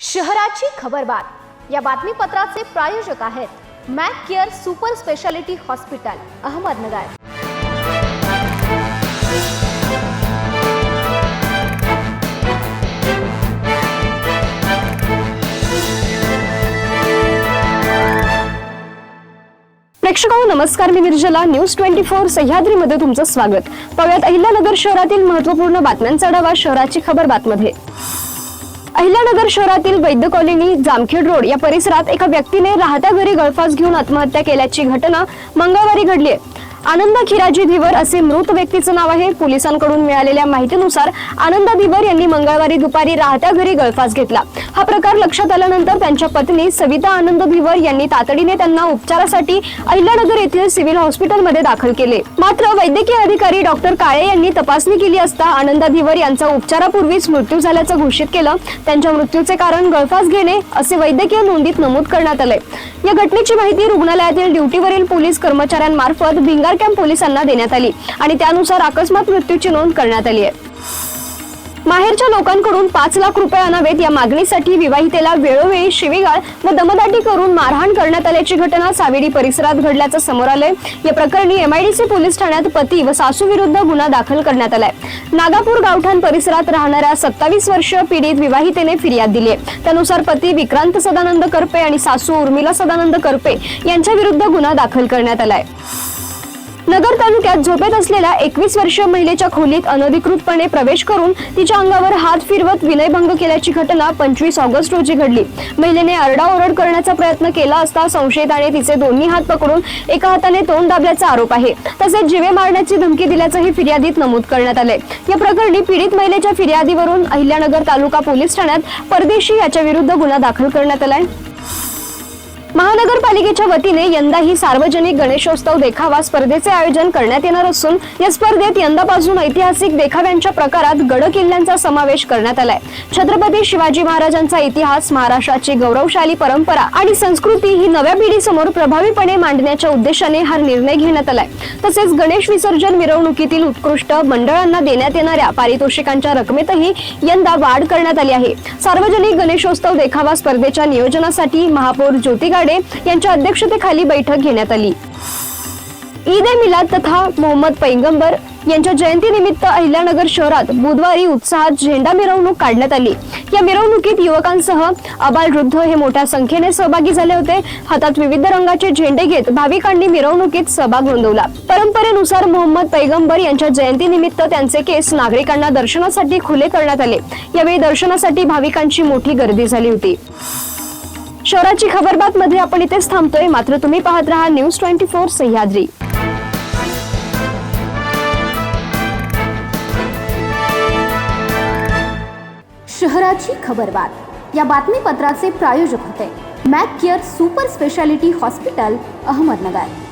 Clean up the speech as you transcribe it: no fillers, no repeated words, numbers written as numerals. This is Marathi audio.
शहराची खबरबात या बातमीपत्राचे प्रायोजक आहेत Mac Care super speciality hospital Ahmednagar. प्रेक्षकांनो नमस्कार, मी निर्जला। न्यूज 24 सह्याद्री मध्ये तुमचं स्वागत। पाहूयात अहिल्यानगर शहरातील महत्त्वपूर्ण बातम्यांचा आढावा शहराची खबरबात मध्ये। अहिल्यानगर शहरातील वैद्य कॉलनी, जामखेड रोड या परिसरात एका व्यक्तीने राहत्या घरी गळफास घेऊन आत्महत्या केल्याची घटना मंगळवारी घडली आहे। आनंदा खिराजी धीवर असे मृत व्यक्तीचं नाव आहे। पोलिसांकडून मिळालेल्या माहितीनुसार आनंदा धीवर यांनी मंगळवारी दुपारी राहत्या घरी गळफास घेतला। हा प्रकार लक्षात आल्यानंतर त्यांच्या पत्नी सविता आनंद धीवर यांनी तातडीने त्यांना उपचारासाठी अहिल्यानगर येथील सिव्हिल हॉस्पिटलमध्ये दाखल केले। मात्र वैद्यकीय अधिकारी डॉक्टर काळे यांनी तपासणी केली असता आनंदा धीवर यांचा उपचारापूर्वीच मृत्यू झाल्याचं घोषित केलं। त्यांच्या मृत्यूचे कारण गळफास घेणे असे वैद्यकीय नोंदीत नमूद करण्यात आले। या घटनेची माहिती रुग्णालयातील ड्युटीवरील पोलीस कर्मचाऱ्यांमार्फत भिंगार कॅम्प पोलिसांना देण्यात आली आणि त्यानुसार अकस्मात मृत्यूची नोंद करण्यात आली आहे। माहेरच्या लोकांकडून 5 लाख रुपये आणावेत या मागणीसाठी विवाहितेला वेळोवेळी शिवीगाळ व दमदाटी करून मारहाण करण्यात आल्याची घटना सावेडी परिसरात घडल्याचं समोर आलंय। या प्रकरणी MIDC पोलीस ठाण्यात पती व सासू विरुद्ध गुन्हा दाखल करण्यात आलाय। नागापूर गावठाण परिसरात राहणाऱ्या 27 वर्षीय पीडित विवाहितेने फिर्याद दिली आहे। त्यानुसार पती विक्रांत सदानंद करपे आणि सासू उर्मिला सदानंद करपे यांच्या विरुद्ध गुन्हा दाखल करण्यात आलाय। नगर तालुक्यात झोपेत असलेल्या 21 वर्षीय महिलेच्या खोलीत अनधिकृतपणे प्रवेश करून तिच्या अंगावर हात फिरवत विनयभंग केल्याची घटना 25 ऑगस्ट रोजी घडली। महिलेने आरडाओरड करण्याचा प्रयत्न केला असता संशयिताने तिचे दोन्ही हात पकडून एका हाताने तोंड दाबल्याचा आरोप आहे। तसेच जीवे मारण्याची धमकी दिल्याचंही फिर्यादीत नमूद करण्यात आले। या प्रकरणी पीडित महिलेच्या फिर्यादीवरून अहिल्यानगर तालुका पोलीस ठाण्यात परदेशी याच्या विरुद्ध गुन्हा दाखल करण्यात आलाय। महानगरपालिकेच्या वतीने यंदाही सार्वजनिक गणेशोत्सव देखावा स्पर्धेचे आयोजन करण्यात येणार असून या स्पर्धेत यंदापासून ऐतिहासिक देखाव्यांच्या प्रकारात गड किल्ल्यांचा समावेश करण्यात आलाय। छत्रपती शिवाजी महाराजांचा इतिहास, महाराष्ट्राची गौरवशाली परंपरा आणि संस्कृती ही नव्या पिढीसमोर प्रभावीपणे मांडण्याच्या उद्देशाने हा निर्णय घेण्यात आलाय। तसेच गणेश विसर्जन मिरवणुकीतील उत्कृष्ट मंडळांना देण्यात येणाऱ्या पारितोषिकांच्या रकमेतही यंदा वाढ करण्यात आली आहे। सार्वजनिक गणेशोत्सव देखावा स्पर्धेच्या नियोजनासाठी महापौर ज्योती यांच्या अध्यक्षतेखाली बैठक घेण्यात आली। ईद ए मिलाद तथा मोहम्मद पैगंबर यांच्या जयंतीनिमित्त अहिल्यानगर शहरात बुधवारी उत्साहात झेंडा मिरवणूक काढण्यात आली। या मिरवणुकीत युवकांसह आबालवृद्ध हे मोठ्या संख्येने सहभागी झाले होते। हातात विविध रंगाचे झेंडे घेत भाविकांनी मिरवणुकीत सहभाग नोंदवला। परंपरेनुसार मोहम्मद पैगंबर यांच्या जयंतीनिमित्त त्यांचे केस नागरिकांना दर्शनासाठी खुले करण्यात आले। यावेळी दर्शनासाठी भाविकांची मोठी गर्दी झाली होती। शहराची खबरबात मध्ये आपण इथेच थांबतोय, मात्र तुम्ही पाहत रहा न्यूज 24 सह्याद्री। शहराची खबरबात या बातमीपत्राचे प्रायोजक होते Mac Care super speciality hospital Ahmednagar.